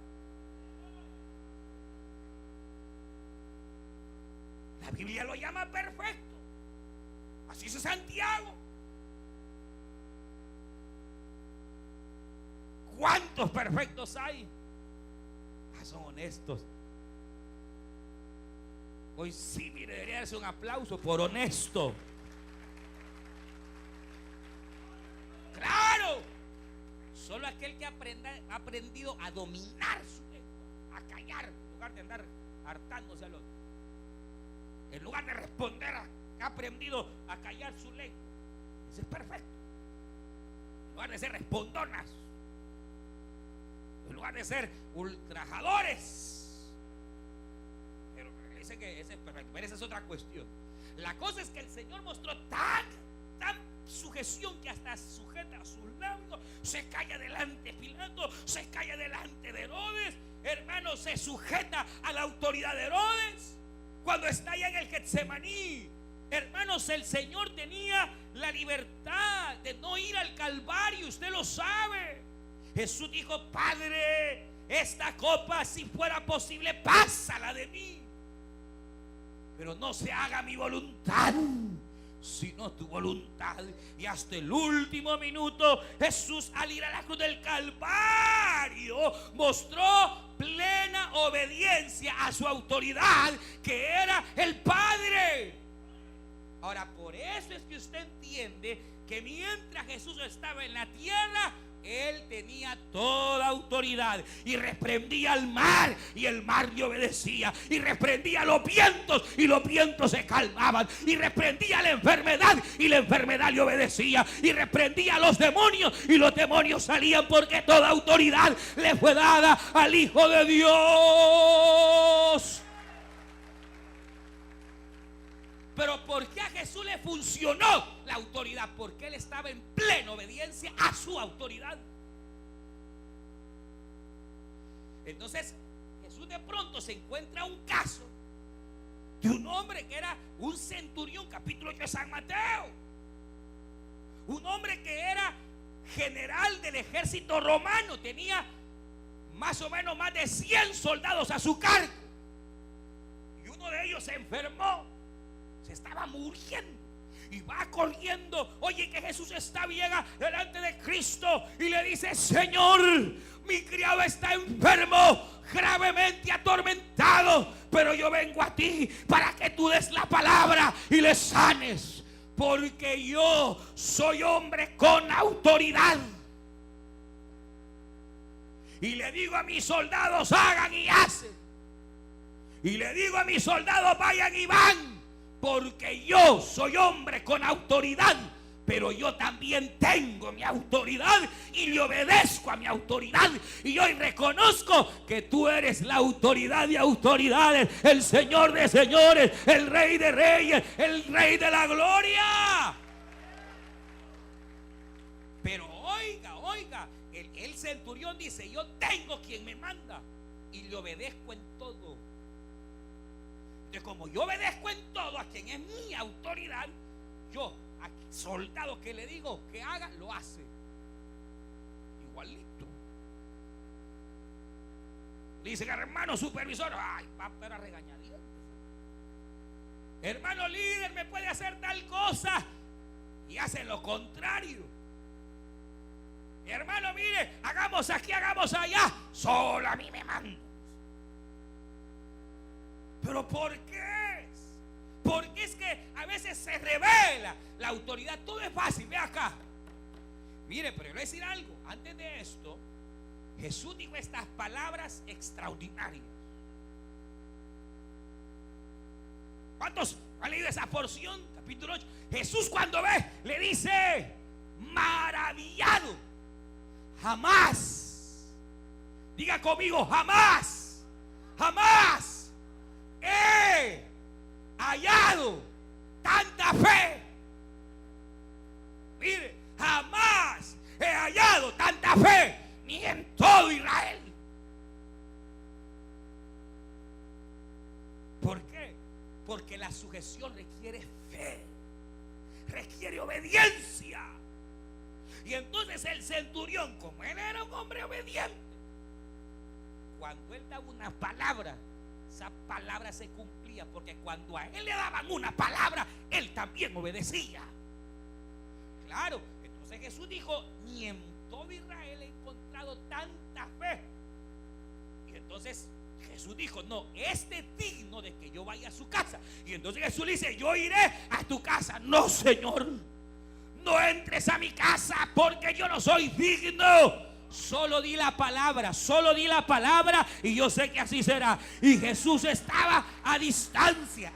la Biblia lo llama perfecto. Así dice Santiago. ¿Cuántos perfectos hay? Son honestos. Hoy sí, mire, debería darse un aplauso por honesto. Claro. Solo aquel que ha aprendido a dominar su lengua, a callar, en lugar de andar hartándose al otro. En lugar de responder, ha aprendido a callar su lengua. Ese es perfecto. En lugar de ser respondonas, en lugar de ser ultrajadores. Pero dice que ese es perfecto. Pero esa es otra cuestión. La cosa es que el Señor mostró tan sujeción que hasta sujeta a sus labios, se calla delante de Pilato, se calla delante de Herodes. Hermano, se sujeta a la autoridad de Herodes. Cuando está allá en el Getsemaní, hermanos, el Señor tenía la libertad de no ir al Calvario, usted lo sabe. Jesús dijo: Padre, esta copa, si fuera posible, pásala de mí, pero no se haga mi voluntad sino tu voluntad. Y hasta el último minuto, Jesús, al ir a la cruz del Calvario, mostró plena obediencia a su autoridad, que era el Padre. Ahora, por eso es que usted entiende que mientras Jesús estaba en la tierra, Él tenía toda autoridad, y reprendía al mar y el mar le obedecía, y reprendía a los vientos y los vientos se calmaban, y reprendía a la enfermedad y la enfermedad le obedecía, y reprendía a los demonios y los demonios salían, porque toda autoridad le fue dada al Hijo de Dios. Pero ¿por qué a Jesús le funcionó la autoridad? Porque Él estaba en plena obediencia a su autoridad. Entonces Jesús de pronto se encuentra un caso de un hombre que era un centurión, capítulo 8 de San Mateo. Un hombre que era general del ejército romano, tenía más o menos más de 100 soldados a su cargo. Y uno de ellos se enfermó, se estaba muriendo. Y va corriendo, oye que Jesús está bien delante de Cristo y le dice: Señor, mi criado está enfermo, gravemente atormentado, pero yo vengo a ti para que tú des la palabra y le sanes, porque yo soy hombre con autoridad. Y le digo a mis soldados: hagan y hacen. Y le digo a mis soldados: vayan y van. Porque yo soy hombre con autoridad, pero yo también tengo mi autoridad y le obedezco a mi autoridad. Y hoy reconozco que tú eres la autoridad de autoridades, el Señor de señores, el Rey de reyes, el Rey de la gloria. Pero oiga, el centurión dice: yo tengo quien me manda y le obedezco en todo. Entonces, como yo obedezco en todo a quien es mi autoridad, yo a soldado que le digo que haga, lo hace igualito. Dicen: hermano supervisor, ay, va pero a regañadientes. Hermano líder, me puede hacer tal cosa, y hace lo contrario. Hermano, mire, hagamos aquí, hagamos allá, solo a mí me manda. ¿Pero por qué? Porque es que a veces se revela la autoridad. Todo es fácil, ve acá. Mire, pero le voy a decir algo. Antes de esto, Jesús dijo estas palabras extraordinarias. ¿Cuántos han leído esa porción? Capítulo 8. Jesús, cuando ve, le dice: maravillado. Jamás. Diga conmigo: jamás. Jamás he hallado tanta fe. Mire, jamás he hallado tanta fe, ni en todo Israel. ¿Por qué? Porque la sujeción requiere fe, requiere obediencia. Y entonces el centurión, como él era un hombre obediente, cuando él daba una palabra, esa palabra se cumplía, porque cuando a él le daban una palabra, él también obedecía. Claro, entonces Jesús dijo: ni en todo Israel he encontrado tanta fe. Y entonces Jesús dijo: no, este es digno de que yo vaya a su casa. Y entonces Jesús le dice: yo iré a tu casa. No, Señor, no entres a mi casa, porque yo no soy digno. Solo di la palabra, y yo sé que así será. Y Jesús estaba a distancia.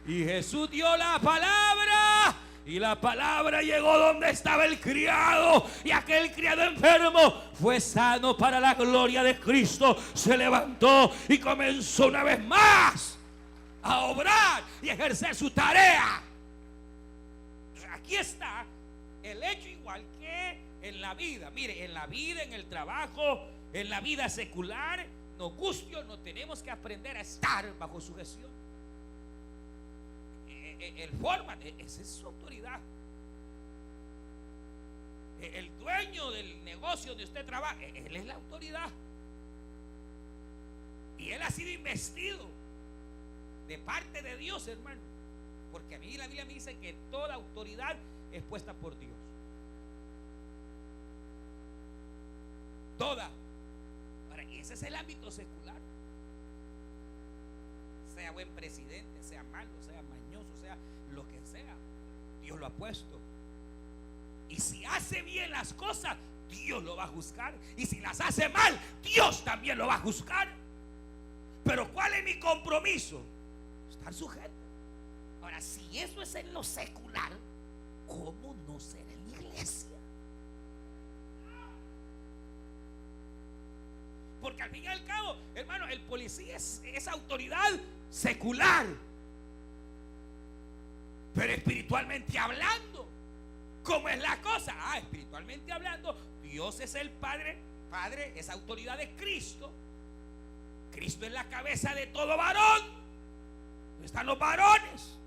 Y Jesús dio la palabra, y la palabra llegó donde estaba el criado, y aquel criado enfermo fue sano para la gloria de Cristo. Se levantó y comenzó una vez más a obrar y ejercer su tarea. Aquí está el hecho, igual que en la vida. Mire, en la vida, en el trabajo, en la vida secular, nos guste o no, tenemos que aprender a estar bajo sujeción. El forma, esa es su autoridad. El dueño del negocio donde usted trabaja, él es la autoridad. Y él ha sido investido de parte de Dios, hermano. Porque a mí la Biblia me dice que toda autoridad es puesta por Dios. Toda. Ahora, y ese es el ámbito secular. Sea buen presidente, sea malo, sea mañoso, sea lo que sea, Dios lo ha puesto. Y si hace bien las cosas, Dios lo va a juzgar. Y si las hace mal, Dios también lo va a juzgar. Pero ¿cuál es mi compromiso? Estar sujeto. Ahora, si eso es en lo secular, ¿cómo no será en la iglesia? Porque al fin y al cabo, hermano, el policía es autoridad secular. Pero espiritualmente hablando, ¿cómo es la cosa? Espiritualmente hablando, Dios es el Padre. Padre es autoridad de Cristo. Cristo es la cabeza de todo varón. ¿Dónde están los varones?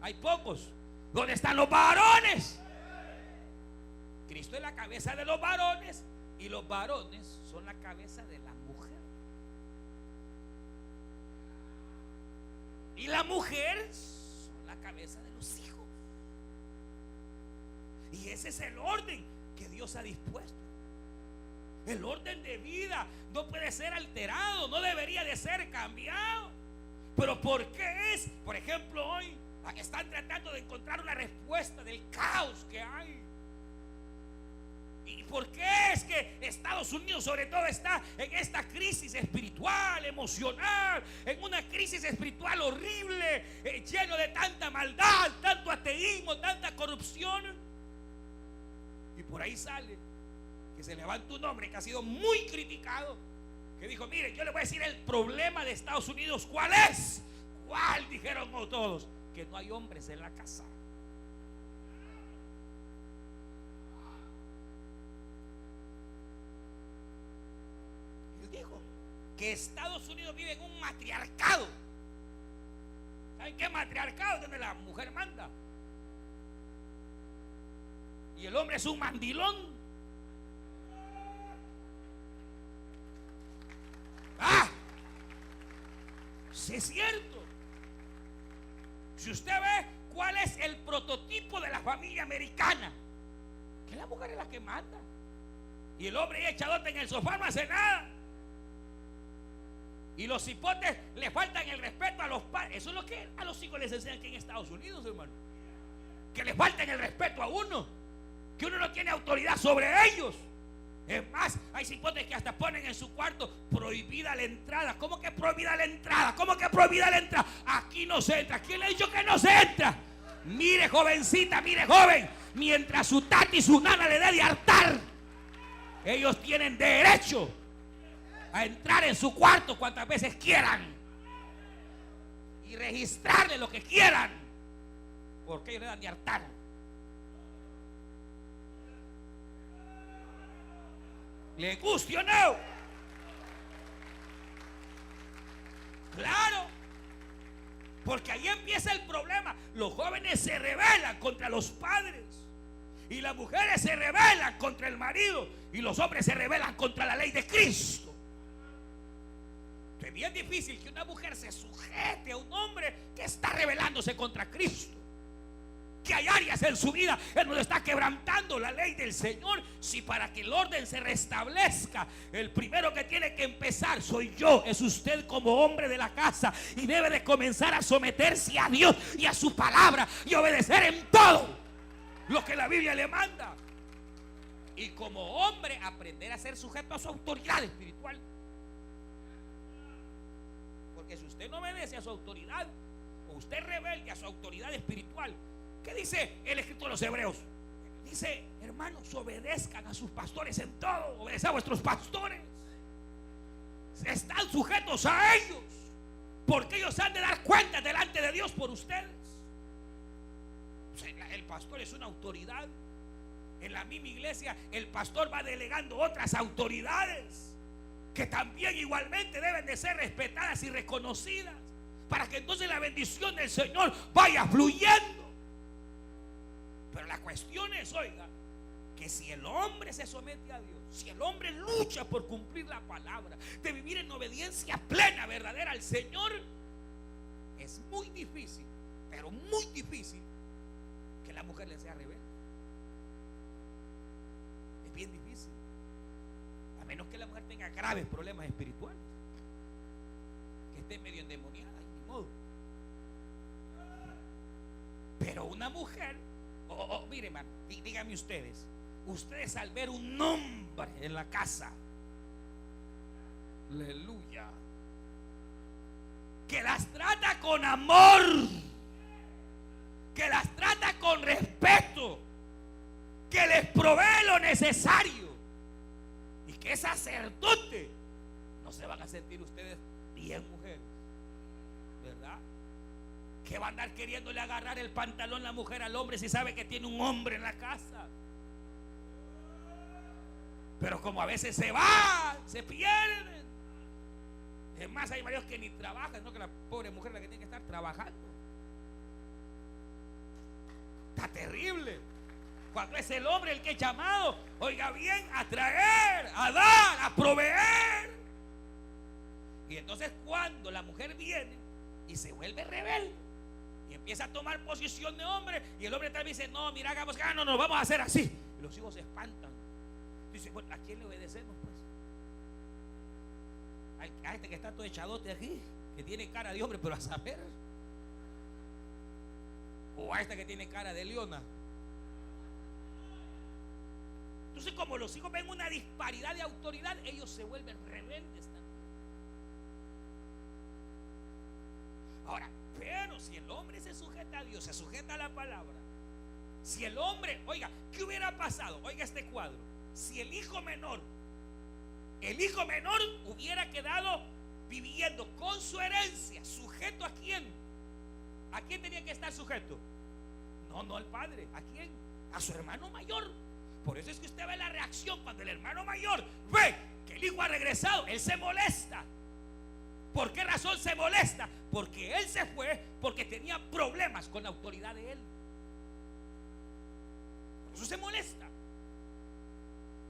Hay pocos. ¿Dónde están los varones? Cristo es la cabeza de los varones y los varones son la cabeza de la mujer. Y la mujer son la cabeza de los hijos. Y ese es el orden que Dios ha dispuesto. El orden de vida no puede ser alterado, no debería de ser cambiado. Pero ¿por qué es? Por ejemplo, hoy están tratando de encontrar una respuesta del caos que hay. ¿Y por qué es que Estados Unidos sobre todo está en esta crisis espiritual, emocional, en una crisis espiritual horrible, lleno de tanta maldad, tanto ateísmo, tanta corrupción? Y por ahí sale que se levanta un hombre que ha sido muy criticado, que dijo: mire, yo le voy a decir el problema de Estados Unidos. ¿Cuál es? ¿Cuál? Dijeron todos: que no hay hombres en la casa. Él dijo que Estados Unidos vive en un matriarcado. ¿Saben qué matriarcado? Donde la mujer manda y el hombre es un mandilón. Sí, es cierto. Si usted ve cuál es el prototipo de la familia americana, que la mujer es la que manda y el hombre echadote en el sofá no hace nada. Y los hipotes le faltan el respeto a los padres. Eso es lo que a los hijos les enseñan aquí en Estados Unidos, hermano. Que le falten el respeto a uno, que uno no tiene autoridad sobre ellos. Es más, hay cipotes que hasta ponen en su cuarto prohibida la entrada. ¿Cómo que prohibida la entrada? ¿Cómo que prohibida la entrada? Aquí no se entra. ¿Quién le ha dicho que no se entra? Mire, jovencita, mire, joven, mientras su tati y su nana le dé de hartar, ellos tienen derecho a entrar en su cuarto cuantas veces quieran y registrarle lo que quieran, porque ellos le dan de hartar. ¿Le guste o no? Claro, porque ahí empieza el problema. Los jóvenes se rebelan contra los padres y las mujeres se rebelan contra el marido y los hombres se rebelan contra la ley de Cristo. Es bien difícil que una mujer se sujete a un hombre que está rebelándose contra Cristo. Que hay áreas en su vida en donde está quebrantando la ley del Señor. Si para que el orden se restablezca, el primero que tiene que empezar soy yo, es usted como hombre de la casa, y debe de comenzar a someterse a Dios y a su palabra y obedecer en todo lo que la Biblia le manda. Y como hombre aprender a ser sujeto a su autoridad espiritual. Porque si usted no obedece a su autoridad, o usted rebelde a su autoridad espiritual, ¿qué dice el escrito de los Hebreos? Dice: hermanos, obedezcan a sus pastores en todo. Obedezcan a vuestros pastores. Están sujetos a ellos, porque ellos han de dar cuenta delante de Dios por ustedes. O sea, el pastor es una autoridad. En la misma iglesia el pastor va delegando otras autoridades que también igualmente deben de ser respetadas y reconocidas, para que entonces la bendición del Señor vaya fluyendo. Pero la cuestión es, oiga, que si el hombre se somete a Dios, si el hombre lucha por cumplir la palabra, de vivir en obediencia plena, verdadera al Señor, es muy difícil, pero muy difícil, que la mujer le sea rebelde. Es bien difícil, a menos que la mujer tenga graves problemas espirituales, que esté medio endemoniada, ni modo. Pero una mujer, miren, man, díganme ustedes al ver un hombre en la casa, aleluya, que las trata con amor, que las trata con respeto, que les provee lo necesario y que es sacerdote, no se van a sentir ustedes bien, mujeres, ¿verdad? Que va a andar queriéndole agarrar el pantalón la mujer al hombre si sabe que tiene un hombre en la casa. Pero como a veces se van, se pierden. Es más, hay varios que ni trabajan, no, que la pobre mujer es la que tiene que estar trabajando. está terrible. Cuando es el hombre el que es llamado, oiga bien, a traer, a dar, a proveer. Y entonces cuando la mujer viene y se vuelve rebelde y empieza a tomar posición de hombre, y el hombre también dice: no, mira, hagamos, no, nos vamos a hacer así. Y los hijos se espantan. Dice: bueno, ¿a quién le obedecemos pues? A este que está todo echadote aquí, que tiene cara de hombre, pero a saber. O a esta que tiene cara de leona. Entonces, como los hijos ven una disparidad de autoridad, ellos se vuelven rebeldes también. Ahora, pero si el hombre se sujeta a Dios, se sujeta a la palabra, si el hombre, oiga, ¿qué hubiera pasado? Oiga este cuadro. Si el hijo menor hubiera quedado viviendo con su herencia, ¿sujeto a quién? ¿A quién tenía que estar sujeto? No al padre. ¿A quién? A su hermano mayor. Por eso es que usted ve la reacción cuando el hermano mayor ve que el hijo ha regresado. Él se molesta. ¿Por qué razón se molesta? Porque él se fue porque tenía problemas con la autoridad de él. Por eso se molesta.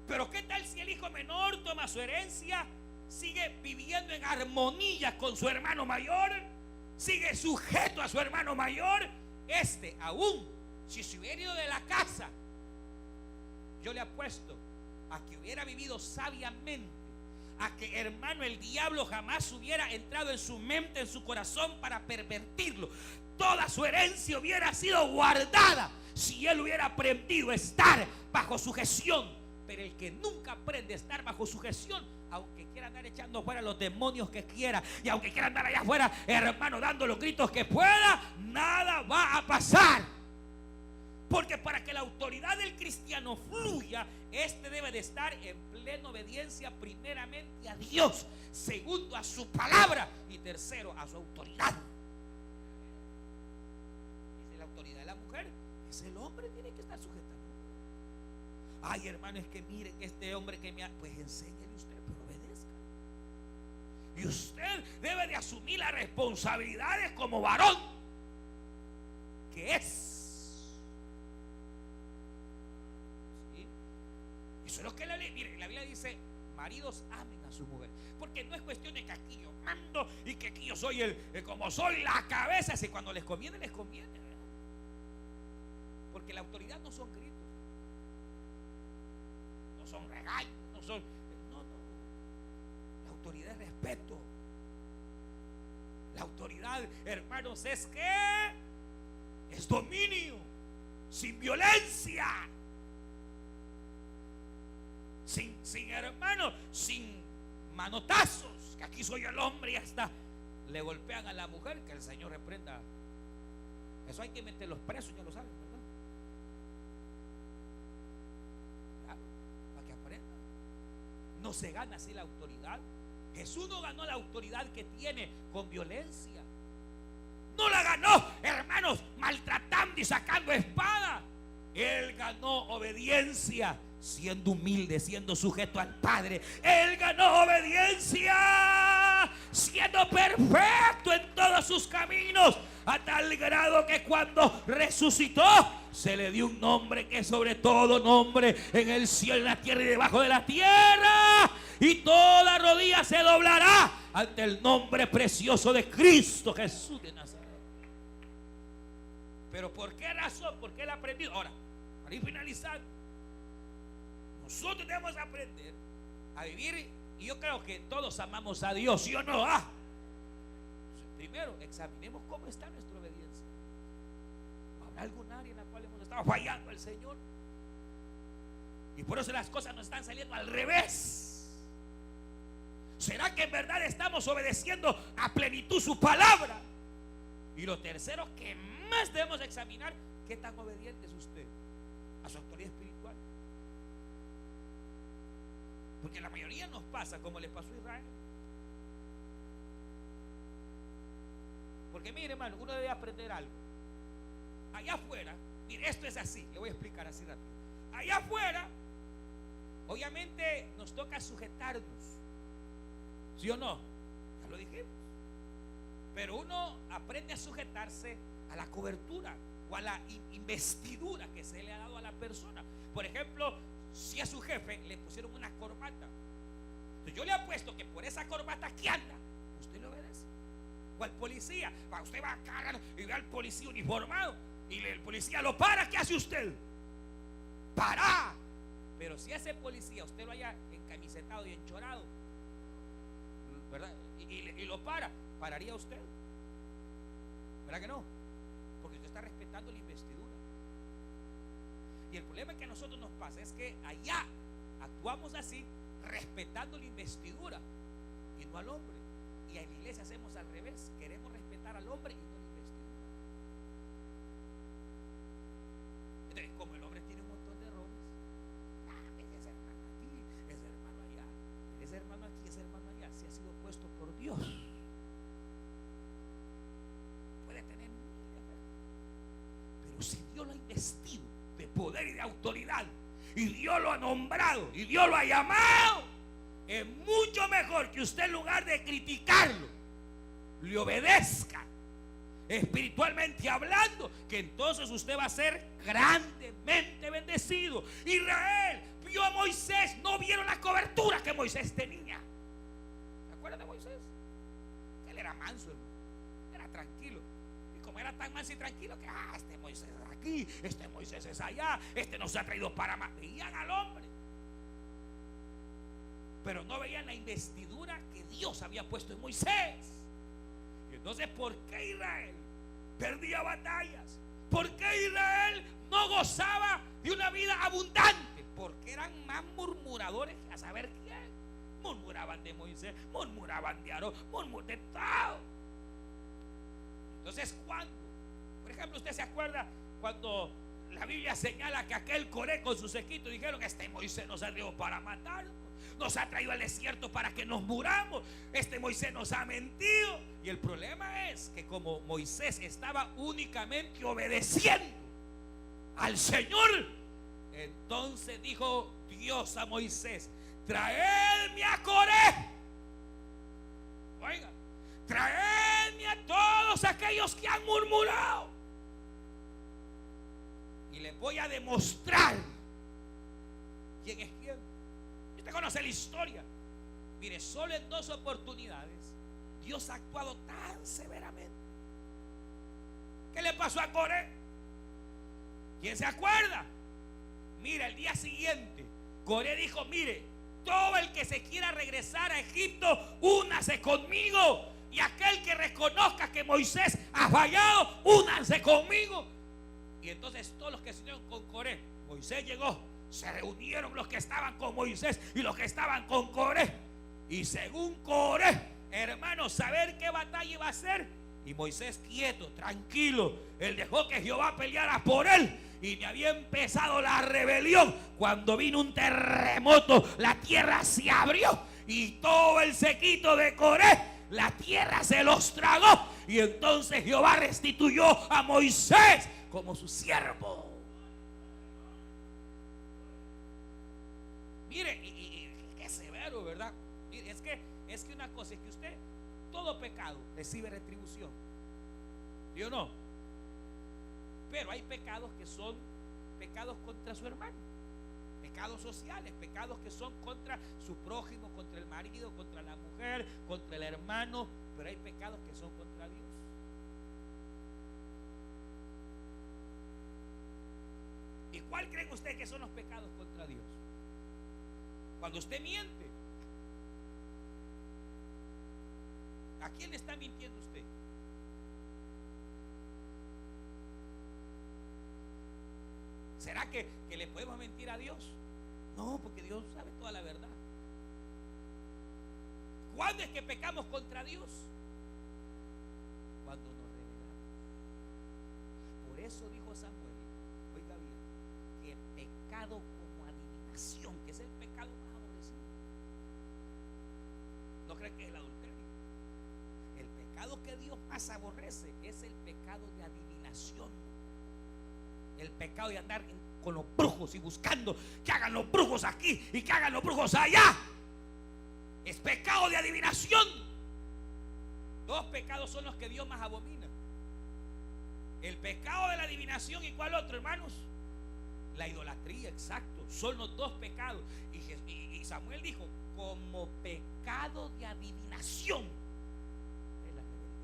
Pero ¿qué tal si el hijo menor toma su herencia, sigue viviendo en armonía con su hermano mayor, sigue sujeto a su hermano mayor? Aún si se hubiera ido de la casa, yo le apuesto a que hubiera vivido sabiamente, a que, hermano, el diablo jamás hubiera entrado en su mente, en su corazón, para pervertirlo. Toda su herencia hubiera sido guardada si él hubiera aprendido a estar bajo sujeción. Pero el que nunca aprende a estar bajo sujeción, aunque quiera andar echando fuera los demonios que quiera, y aunque quiera andar allá afuera, hermano, dando los gritos que pueda, nada va a pasar. Porque para que la autoridad del cristiano fluya, debe de estar en plena obediencia, primeramente a Dios, segundo a su palabra, y tercero a su autoridad. Dice: la autoridad de la mujer es el hombre, tiene que estar sujeto. Ay, hermano, es que miren, este hombre que me ha... Pues enséñele usted, pero obedezca. Y usted debe de asumir las responsabilidades como varón que es. ¿Sí? Eso es lo que la Biblia dice: maridos, amen a su mujer. Porque no es cuestión de que aquí yo mando y que aquí yo soy como soy la cabeza. Si cuando les conviene, les conviene. Porque la autoridad no son gritos, no son regaños, no. La autoridad es respeto. La autoridad, hermanos, es dominio, sin violencia, sin hermano, sin manotazos, que aquí soy el hombre y hasta le golpean a la mujer, que el Señor reprenda. Eso hay que meterlos presos, ya lo saben, ¿verdad? Claro, para que aprendan. No se gana así la autoridad. Jesús no ganó la autoridad que tiene con violencia. No la ganó, hermanos, maltratando y sacando espada. Él ganó obediencia, siendo humilde, siendo sujeto al Padre. Él ganó obediencia, siendo perfecto en todos sus caminos, a tal grado que cuando resucitó se le dio un nombre que es sobre todo nombre, en el cielo, en la tierra y debajo de la tierra, y toda rodilla se doblará ante el nombre precioso de Cristo Jesús de Nazaret. Pero ¿por qué razón? Porque él ha aprendido. Ahora, para ir finalizando, nosotros debemos aprender a vivir, y yo creo que todos amamos a Dios, ¿sí o no? Entonces, primero, examinemos cómo está nuestra obediencia. ¿Habrá algún área en la cual hemos estado fallando al Señor? Y por eso las cosas nos están saliendo al revés. ¿Será que en verdad estamos obedeciendo a plenitud su palabra? Y lo tercero que más debemos examinar: ¿qué tan obediente es usted a su autoridad espiritual? Porque la mayoría nos pasa como le pasó a Israel. Porque mire, hermano, uno debe aprender algo. Allá afuera, mire, esto es así, le voy a explicar así rápido. Allá afuera, obviamente nos toca sujetarnos, ¿sí o no? Ya lo dijimos. Pero uno aprende a sujetarse a la cobertura o o a la investidura que se le ha dado a la persona. Por ejemplo, si a su jefe le pusieron una corbata, entonces yo le apuesto que por esa corbata que anda, usted le obedece. O al policía, usted va a cargar y ve al policía uniformado y el policía lo para, ¿qué hace usted? Para. Pero si ese policía usted lo haya encamisetado y enchorado, ¿verdad? Y lo ¿pararía usted? ¿Verdad que no? Porque usted está respetando la investidura. Y el problema que a nosotros nos pasa es que allá actuamos así, respetando la investidura y no al hombre. Y en la iglesia hacemos al revés, queremos respetar al hombre y no la investidura. Entonces, como el hombre tiene un montón de errores, ese hermano aquí, ese hermano allá, ese hermano aquí, ese hermano allá, si ha sido puesto por Dios, puede tener miles de errores, pero si Dios lo ha investido de poder y de autoridad, y Dios lo ha nombrado y Dios lo ha llamado, es mucho mejor que usted, en lugar de criticarlo, le obedezca espiritualmente hablando, que entonces usted va a ser grandemente bendecido. Israel vio a Moisés, no vieron la cobertura que Moisés tenía. ¿Se acuerdan de Moisés? Él era manso, era tranquilo. Y como era tan manso y tranquilo que este Moisés es aquí, este Moisés es allá, este nos ha traído para más. Veían al hombre, pero no veían la investidura que Dios había puesto en Moisés. Y entonces, ¿por qué Israel perdía batallas? ¿Por qué Israel no gozaba de una vida abundante? Porque eran más murmuradores que a saber quién. Murmuraban de Moisés, murmuraban de Aarón, murmuraban de todo. Entonces, ¿cuándo? Por ejemplo, ¿usted se acuerda cuando la Biblia señala que aquel Coré con su séquito dijeron: este Moisés nos ha traído para matarnos, nos ha traído al desierto para que nos muramos, este Moisés nos ha mentido? Y el problema es que como Moisés estaba únicamente obedeciendo al Señor, entonces dijo Dios a Moisés: traedme a Coré. Oiga, traedme a todos aquellos que han murmurado y les voy a demostrar quién es quién. Usted conoce la historia. Mire, solo en 2 oportunidades Dios ha actuado tan severamente. ¿Qué le pasó a Coré? ¿Quién se acuerda? Mira, el día siguiente Coré dijo: mire, todo el que se quiera regresar a Egipto, únase conmigo. Y aquel que reconozca que Moisés ha fallado, únanse conmigo. Y entonces todos los que se unieron con Coré, Moisés llegó, se reunieron los que estaban con Moisés y los que estaban con Coré. Y según Coré, hermanos, saber qué batalla iba a hacer. Y Moisés quieto, tranquilo, él dejó que Jehová peleara por él. Y me había empezado la rebelión. Cuando vino un terremoto, la tierra se abrió y todo el séquito de Coré, la tierra se los tragó. Y entonces Jehová restituyó a Moisés como su siervo. Mire, y qué severo, ¿verdad? Mire, es que una cosa es que usted, todo pecado recibe retribución, ¿sí o no? Pero hay pecados que son pecados contra su hermano, pecados sociales, pecados que son contra su prójimo, contra el marido, contra la mujer, contra el hermano. Pero hay pecados que son contra Dios. ¿Y cuál creen ustedes que son los pecados contra Dios? Cuando usted miente, ¿a quién le está mintiendo usted? ¿Será que le podemos mentir a Dios? No, porque Dios sabe toda la verdad. ¿Cuándo es que pecamos contra Dios? Cuando nos rebelamos. Por eso dijo Samuel, oiga bien, que pecado como adivinación, que es el pecado más aborrecido. ¿No creen que es el adulterio? El pecado que Dios más aborrece es el pecado de adivinación. El pecado de andar con los brujos y buscando que hagan los brujos aquí y que hagan los brujos allá. Es pecado de adivinación. 2 pecados son los que Dios más abomina: El pecado de la adivinación. ¿Y cuál otro, hermanos? La idolatría, exacto. Son los dos pecados. Y Samuel dijo, como pecado de adivinación es la rebeldía.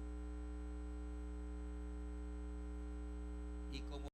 Y como